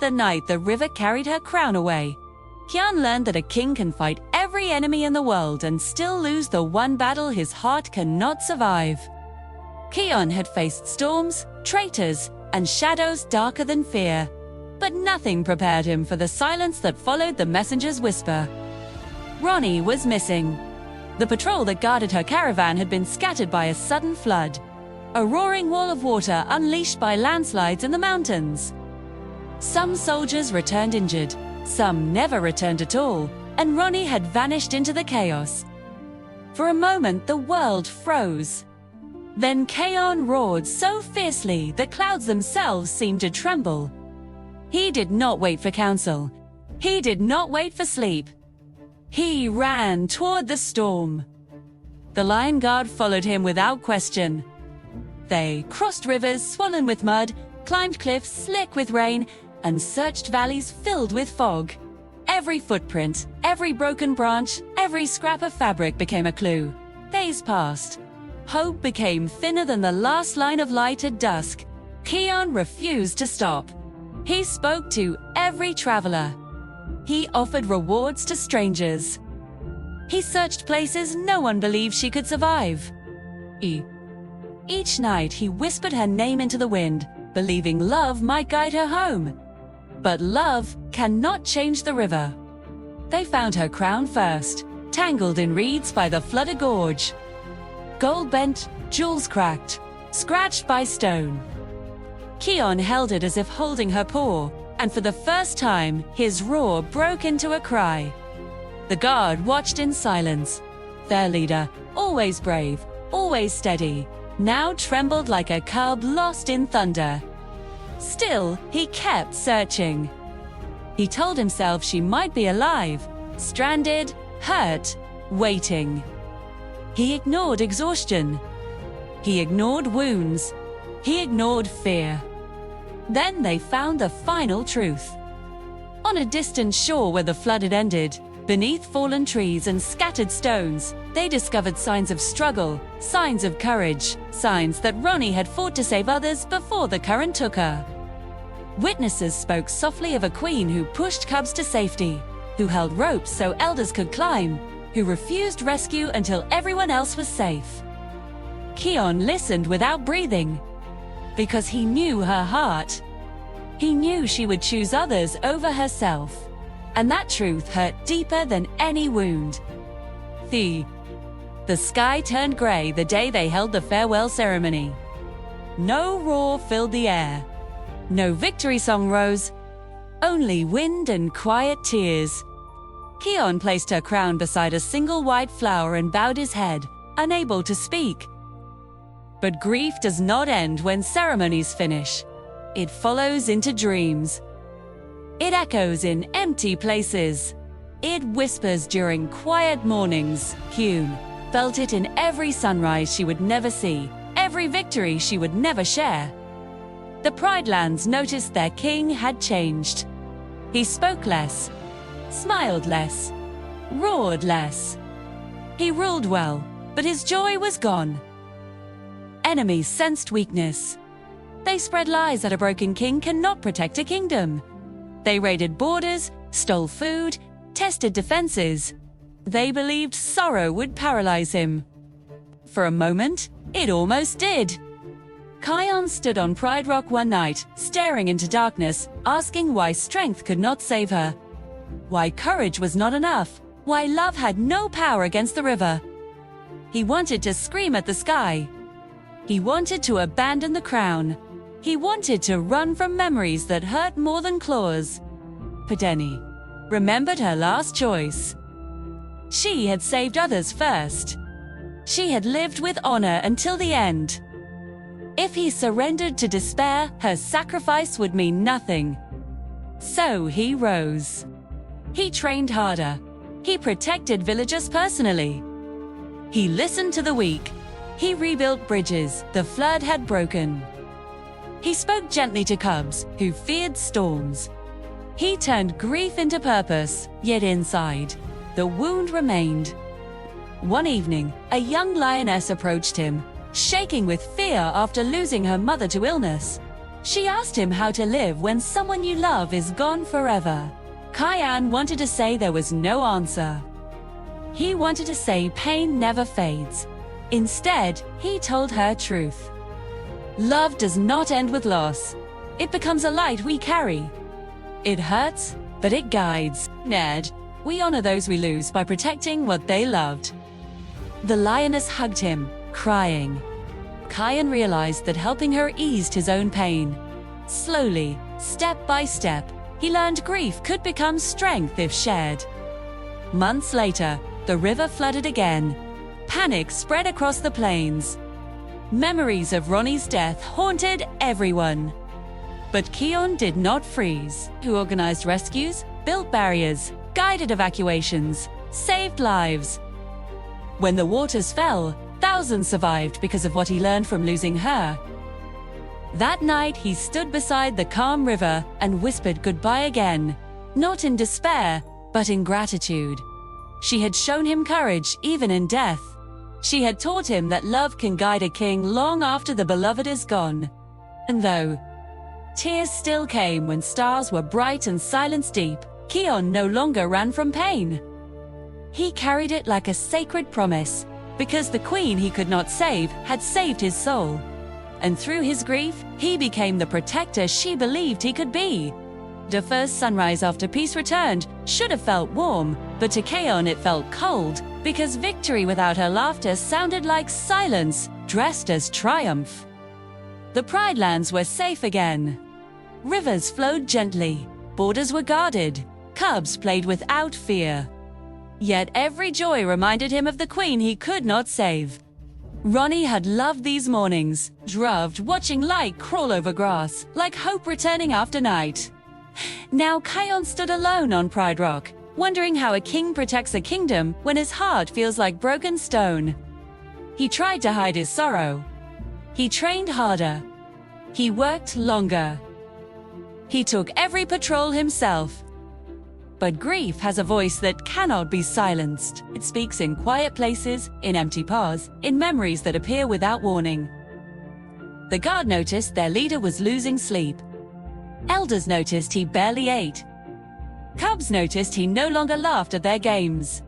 the night the river carried her crown away, Kion learned that a king can fight every enemy in the world and still lose the one battle his heart cannot survive. Kion had faced storms, traitors, and shadows darker than fear, but nothing prepared him for the silence that followed the messenger's whisper. Ronnie was missing. The patrol that guarded her caravan had been scattered by a sudden flood, a roaring wall of water unleashed by landslides in the mountains. Some soldiers returned injured, some never returned at all, and Ronnie had vanished into the chaos. For a moment, the world froze. Then Kion roared so fiercely the clouds themselves seemed to tremble. He did not wait for counsel. He did not wait for sleep. He ran toward the storm. The Lion Guard followed him without question. They crossed rivers swollen with mud, climbed cliffs slick with rain, and searched valleys filled with fog. Every footprint, every broken branch, every scrap of fabric became a clue. Days passed. Hope became thinner than the last line of light at dusk. Kion refused to stop. He spoke to every traveler. He offered rewards to strangers. He searched places no one believed she could survive. Each night he whispered her name into the wind, believing love might guide her home. But love cannot change the river. They found her crown first, tangled in reeds by the flooded gorge. Gold bent, jewels cracked, scratched by stone. Kion held it as if holding her paw, and for the first time, his roar broke into a cry. The guard watched in silence. Their leader, always brave, always steady, now trembled like a cub lost in thunder. Still, he kept searching. He told himself she might be alive, stranded, hurt, waiting. He ignored exhaustion. He ignored wounds. He ignored fear. Then they found the final truth. On a distant shore where the flood had ended, beneath fallen trees and scattered stones, they discovered signs of struggle, signs of courage, signs that Ronnie had fought to save others before the current took her. Witnesses spoke softly of a queen who pushed cubs to safety, who held ropes so elders could climb, who refused rescue until everyone else was safe. Kion listened without breathing, because he knew her heart. He knew she would choose others over herself, and that truth hurt deeper than any wound. The sky turned gray the day they held the farewell ceremony. No roar filled the air. No victory song rose. Only wind and quiet tears. Kion placed her crown beside a single white flower and bowed his head, unable to speak. But grief does not end when ceremonies finish. It follows into dreams. It echoes in empty places. It whispers during quiet mornings. Kion felt it in every sunrise she would never see, every victory she would never share. The Pride Lands noticed their king had changed. He spoke less, smiled less, roared less. He ruled well, but his joy was gone. Enemies sensed weakness. They spread lies that a broken king cannot protect a kingdom. They raided borders, stole food, tested defenses. They believed sorrow would paralyze him. For a moment, it almost did. Kion stood on Pride Rock one night, staring into darkness, asking why strength could not save her. Why courage was not enough. Why love had no power against the river. He wanted to scream at the sky. He wanted to abandon the crown. He wanted to run from memories that hurt more than claws. Padeni remembered her last choice. She had saved others first. She had lived with honor until the end. If he surrendered to despair, her sacrifice would mean nothing. So he rose. He trained harder. He protected villagers personally. He listened to the weak. He rebuilt bridges the flood had broken. He spoke gently to cubs who feared storms. He turned grief into purpose, yet inside, the wound remained. One evening, a young lioness approached him, shaking with fear after losing her mother to illness. She asked him how to live when someone you love is gone forever. Kion wanted to say there was no answer. He wanted to say pain never fades. Instead, he told her truth. Love does not end with loss. It becomes a light we carry. It hurts, but it guides. Ned, we honor those we lose by protecting what they loved. The lioness hugged him, crying. Kion realized that helping her eased his own pain. Slowly, step by step, he learned grief could become strength if shared. Months later, the river flooded again. Panic spread across the plains. Memories of Ronnie's death haunted everyone. But Kion did not freeze. He organized rescues, built barriers, guided evacuations, saved lives. When the waters fell, thousands survived because of what he learned from losing her. That night, he stood beside the calm river and whispered goodbye again, not in despair, but in gratitude. She had shown him courage even in death. She had taught him that love can guide a king long after the beloved is gone. And though tears still came when stars were bright and silence deep, Kion no longer ran from pain. He carried it like a sacred promise, because the queen he could not save had saved his soul. And through his grief, he became the protector she believed he could be. The first sunrise after peace returned should have felt warm, but to Kion it felt cold, because victory without her laughter sounded like silence dressed as triumph. The Pride Lands were safe again. Rivers flowed gently, borders were guarded, cubs played without fear. Yet every joy reminded him of the queen he could not save. Ronnie had loved these mornings, loved watching light crawl over grass, like hope returning after night. Now Kion stood alone on Pride Rock, wondering how a king protects a kingdom when his heart feels like broken stone. He tried to hide his sorrow. He trained harder. He worked longer. He took every patrol himself. But grief has a voice that cannot be silenced. It speaks in quiet places, in empty pause, in memories that appear without warning. The guard noticed their leader was losing sleep. Elders noticed he barely ate. Cubs noticed he no longer laughed at their games.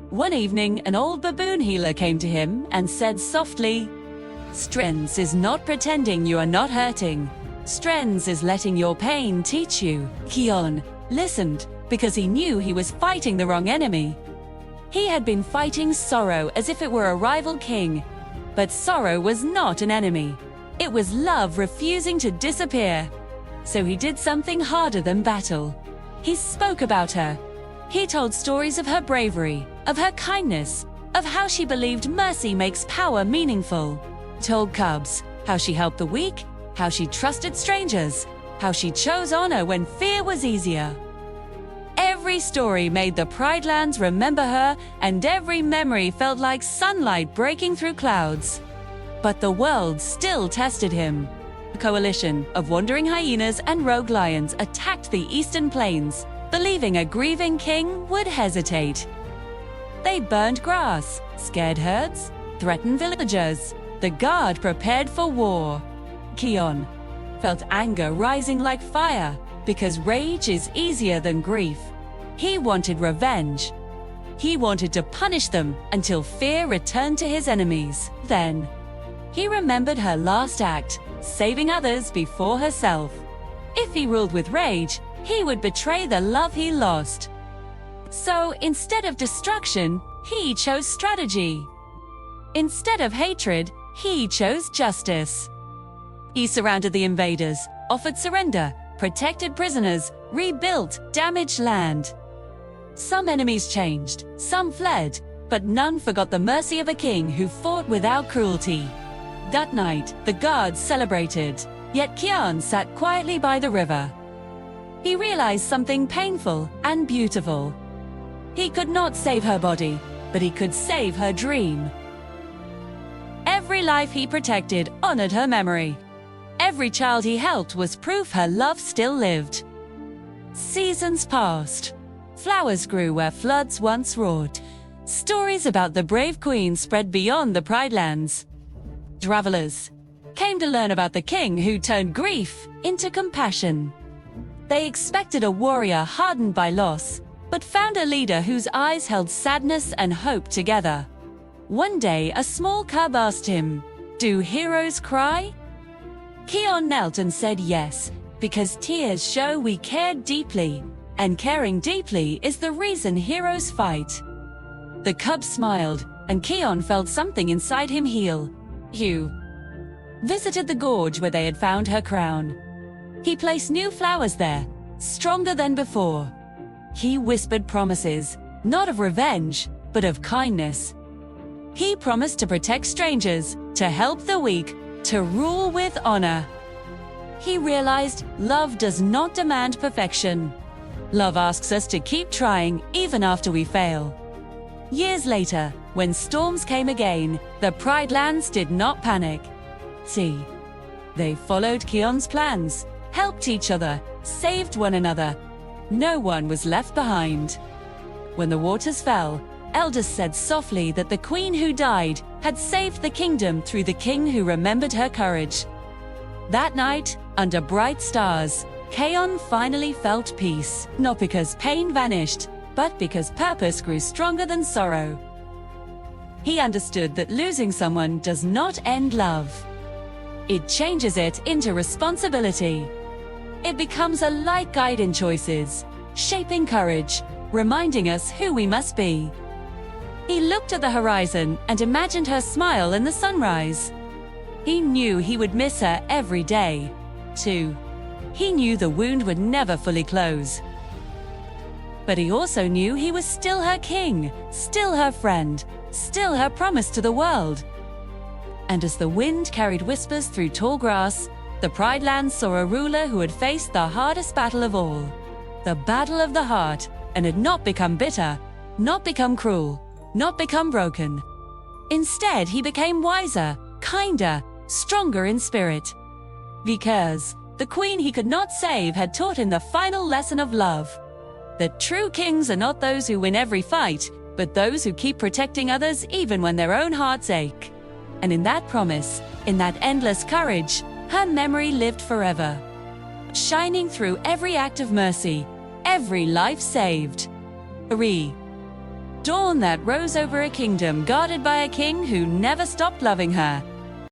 One evening, an old baboon healer came to him and said softly, "Strength is not pretending you are not hurting. Strength is letting your pain teach you." Kion listened because he knew he was fighting the wrong enemy. He had been fighting sorrow as if it were a rival king. But sorrow was not an enemy. It was love refusing to disappear. So he did something harder than battle. He spoke about her. He told stories of her bravery, of her kindness, of how she believed mercy makes power meaningful. Told cubs how she helped the weak, how she trusted strangers, how she chose honor when fear was easier. Every story made the Pride Lands remember her, and every memory felt like sunlight breaking through clouds. But the world still tested him. A coalition of wandering hyenas and rogue lions attacked the eastern plains, believing a grieving king would hesitate. They burned grass, scared herds, threatened villagers. The guard prepared for war. Kion felt anger rising like fire, because rage is easier than grief. He wanted revenge. He wanted to punish them until fear returned to his enemies. Then, he remembered her last act, saving others before herself. If he ruled with rage, he would betray the love he lost. So, instead of destruction, he chose strategy. Instead of hatred, he chose justice. He surrounded the invaders, offered surrender, protected prisoners, rebuilt damaged land. Some enemies changed, some fled, but none forgot the mercy of a king who fought without cruelty. That night, the guards celebrated, yet Kion sat quietly by the river. He realized something painful and beautiful. He could not save her body, but he could save her dream. Every life he protected honored her memory. Every child he helped was proof her love still lived. Seasons passed. Flowers grew where floods once roared. Stories about the brave queen spread beyond the Pride Lands. Travelers came to learn about the king who turned grief into compassion. They expected a warrior hardened by loss, but found a leader whose eyes held sadness and hope together. One day, a small cub asked him, "Do heroes cry?" Kion knelt and said yes, because tears show we care deeply, and caring deeply is the reason heroes fight. The cub smiled, and Kion felt something inside him heal. Hugh visited the gorge where they had found her crown. He placed new flowers there, stronger than before. He whispered promises, not of revenge, but of kindness. He promised to protect strangers, to help the weak, to rule with honor. He realized love does not demand perfection. Love asks us to keep trying even after we fail. Years later, when storms came again, the Pride Lands did not panic. They followed Kion's plans, helped each other, saved one another. No one was left behind. When the waters fell, elders said softly that the queen who died had saved the kingdom through the king who remembered her courage. That night, under bright stars, Kion finally felt peace, not because pain vanished, but because purpose grew stronger than sorrow. He understood that losing someone does not end love. It changes it into responsibility. It becomes a light guide in choices, shaping courage, reminding us who we must be. He looked at the horizon and imagined her smile in the sunrise. He knew he would miss her every day, too. He knew the wound would never fully close. But he also knew he was still her king, still her friend, still her promise to the world. And as the wind carried whispers through tall grass, the Pride Lands saw a ruler who had faced the hardest battle of all, the battle of the heart, and had not become bitter, not become cruel, not become broken. Instead, he became wiser, kinder, stronger in spirit. Because the queen he could not save had taught him the final lesson of love. That true kings are not those who win every fight, but those who keep protecting others even when their own hearts ache. And in that promise, in that endless courage, her memory lived forever, shining through every act of mercy, every life saved. Dawn that rose over a kingdom guarded by a king who never stopped loving her.